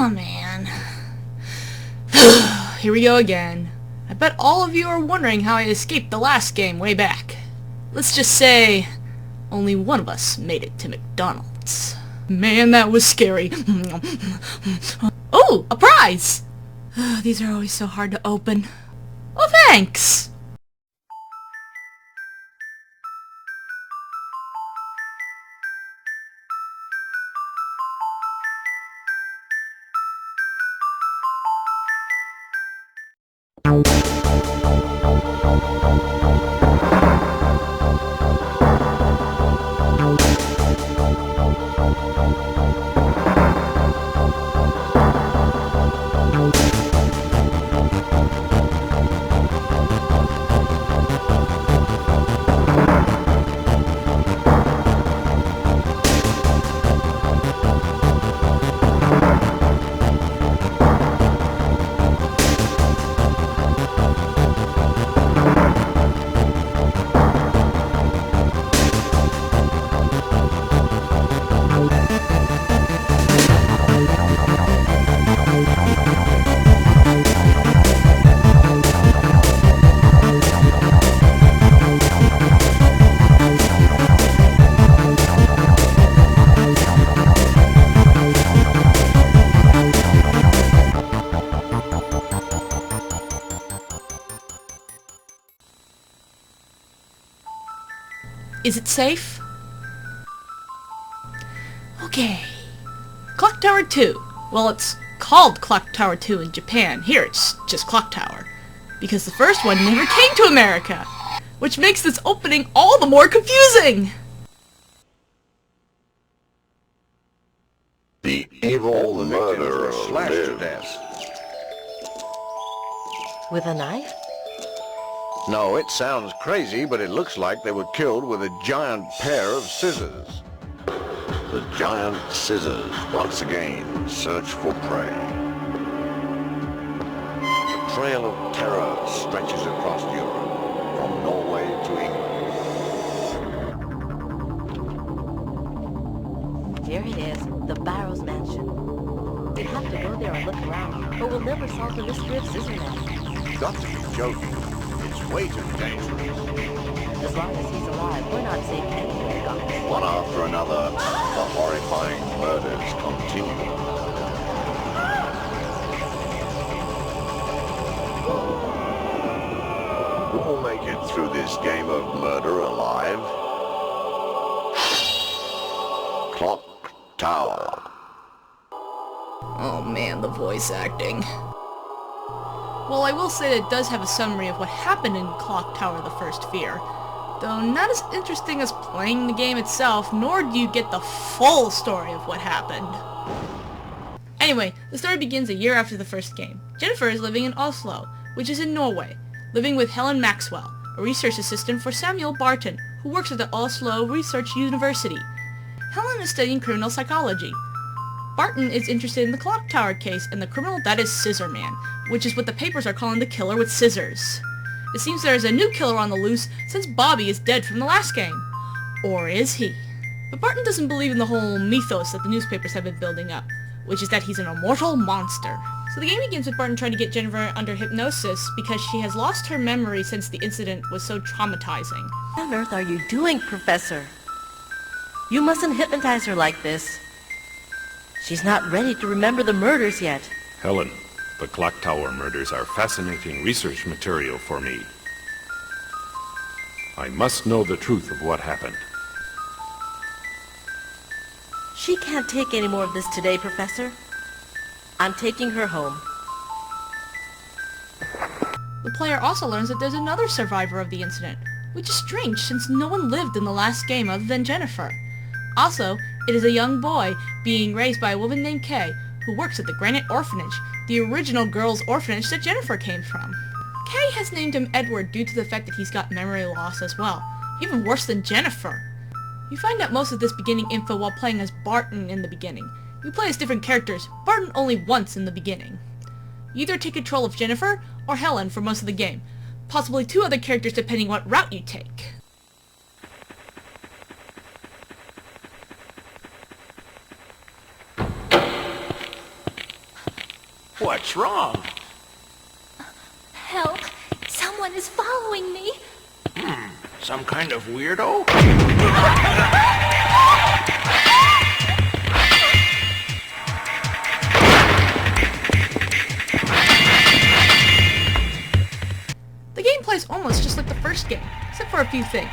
Oh, man. Here we go again. I bet all of you are wondering how I escaped the last game way back. Let's just say, only one of us made it to McDonald's. Man, that was scary. Oh, a prize! These are always so hard to open. Oh, thanks! Is it safe? Okay. Clock Tower 2. Well, it's called Clock Tower 2 in Japan. Here it's just Clock Tower. Because the first one never came to America. Which makes this opening all the more confusing! The evil murderer slashed to lives. death. With a knife? No, it sounds crazy, but it looks like they were killed with a giant pair of scissors. The giant scissors once again search for prey. The trail of terror stretches across Europe, from Norway to England. Here it is, the Barrows Mansion. We'll have to go there and look around, or we'll never solve the mystery of Scissorman. You've got to be joking. It's way too dangerous. As long as he's alive, we're not safe anywhere, Doctor. One after another, the horrifying murders continue. Who will make it through this game of murder alive? Clock Tower. Oh man, the voice acting. Well, I will say that it does have a summary of what happened in Clock Tower The First Fear, though not as interesting as playing the game itself, nor do you get the full story of what happened. Anyway, the story begins a year after the first game. Jennifer is living in Oslo, which is in Norway, living with Helen Maxwell, a research assistant for Samuel Barton, who works at the Oslo Research University. Helen is studying criminal psychology. Barton is interested in the Clock Tower case and the criminal that is Scissorman, which is what the papers are calling the killer with scissors. It seems there is a new killer on the loose since Bobby is dead from the last game. Or is he? But Barton doesn't believe in the whole mythos that the newspapers have been building up, which is that he's an immortal monster. So the game begins with Barton trying to get Jennifer under hypnosis because she has lost her memory since the incident was so traumatizing. What on earth are you doing, Professor? You mustn't hypnotize her like this. She's not ready to remember the murders yet. Helen, the Clock Tower murders are fascinating research material for me. I must know the truth of what happened. She can't take any more of this today, Professor. I'm taking her home. The player also learns that there's another survivor of the incident, which is strange since no one lived in the last game other than Jennifer. Also, it is a young boy being raised by a woman named Kay, who works at the Granite Orphanage, the original girls' orphanage that Jennifer came from. Kay has named him Edward due to the fact that he's got memory loss as well, even worse than Jennifer. You find out most of this beginning info while playing as Barton in the beginning. You play as different characters, Barton only once in the beginning. You either take control of Jennifer or Helen for most of the game, possibly two other characters depending what route you take. What's wrong? Help! Someone is following me! Some kind of weirdo? The gameplay is almost just like the first game, except for a few things.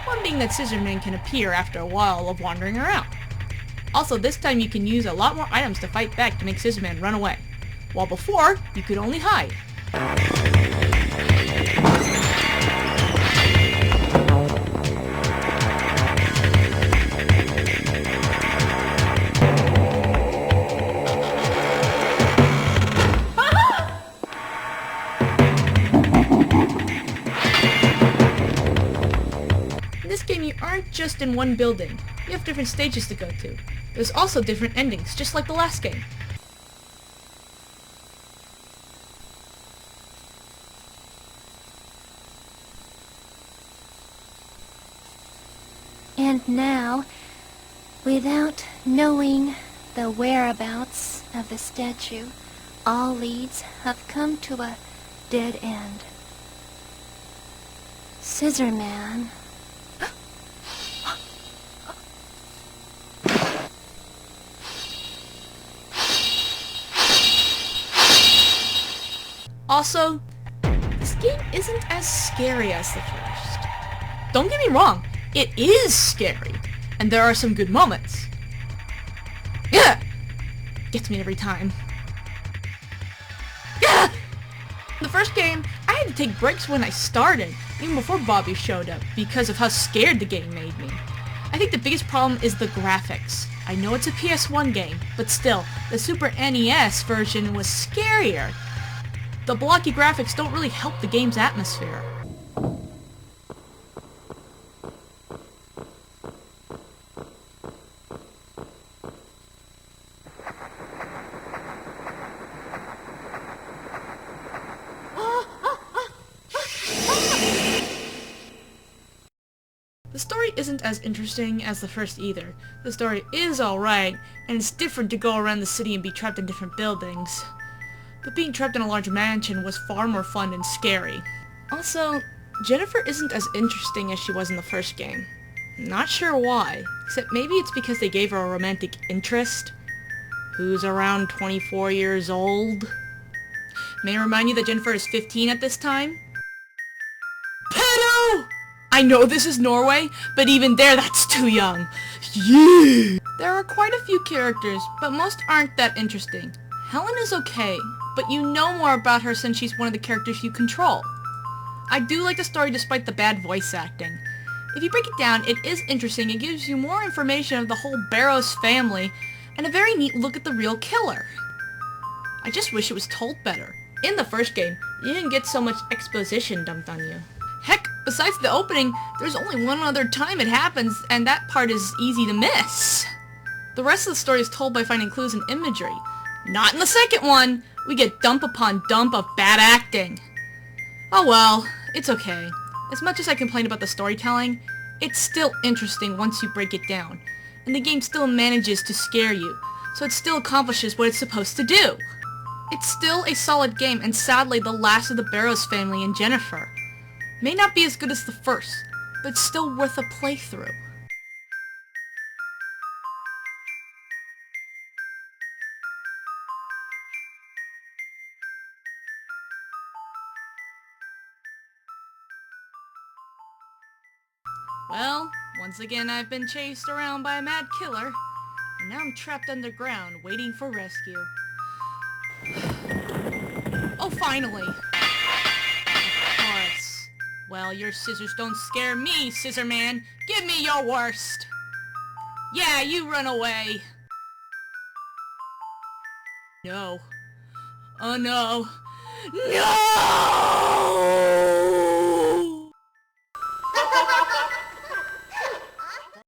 One being that Scissorman can appear after a while of wandering around. Also, this time you can use a lot more items to fight back to make Scissorman run away, while before, you could only hide. In this game, you aren't just in one building. You have different stages to go to. There's also different endings, just like the last game. And now, without knowing the whereabouts of the statue, all leads have come to a dead end. Scissorman. Also, this game isn't as scary as the first. Don't get me wrong, it is scary, and there are some good moments. Yeah! Gets me every time. Yeah! The first game, I had to take breaks when I started, even before Bobby showed up, because of how scared the game made me. I think the biggest problem is the graphics. I know it's a PS1 game, but still, the Super NES version was scarier. The blocky graphics don't really help the game's atmosphere. The story isn't as interesting as the first either. The story is alright, and it's different to go around the city and be trapped in different buildings. But being trapped in a large mansion was far more fun and scary. Also, Jennifer isn't as interesting as she was in the first game. Not sure why, except maybe it's because they gave her a romantic interest, who's around 24 years old. May I remind you that Jennifer is 15 at this time? Pedo! I know this is Norway, but even there that's too young. Yeah! There are quite a few characters, but most aren't that interesting. Helen is okay, but you know more about her since she's one of the characters you control. I do like the story despite the bad voice acting. If you break it down, it is interesting. It gives you more information of the whole Barrows family, and a very neat look at the real killer. I just wish it was told better. In the first game, you didn't get so much exposition dumped on you. Heck, besides the opening, there's only one other time it happens, and that part is easy to miss. The rest of the story is told by finding clues and imagery. Not in the second one! We get dump upon dump of bad acting. Oh well, it's okay. As much as I complain about the storytelling, it's still interesting once you break it down, and the game still manages to scare you, so it still accomplishes what it's supposed to do. It's still a solid game, and sadly the last of the Barrows family and Jennifer. May not be as good as the first, but it's still worth a playthrough. Well, once again I've been chased around by a mad killer, and now I'm trapped underground waiting for rescue. Oh, finally! Of course. Well, your scissors don't scare me, Scissorman. Give me your worst! Yeah, you run away! No. Oh no. No!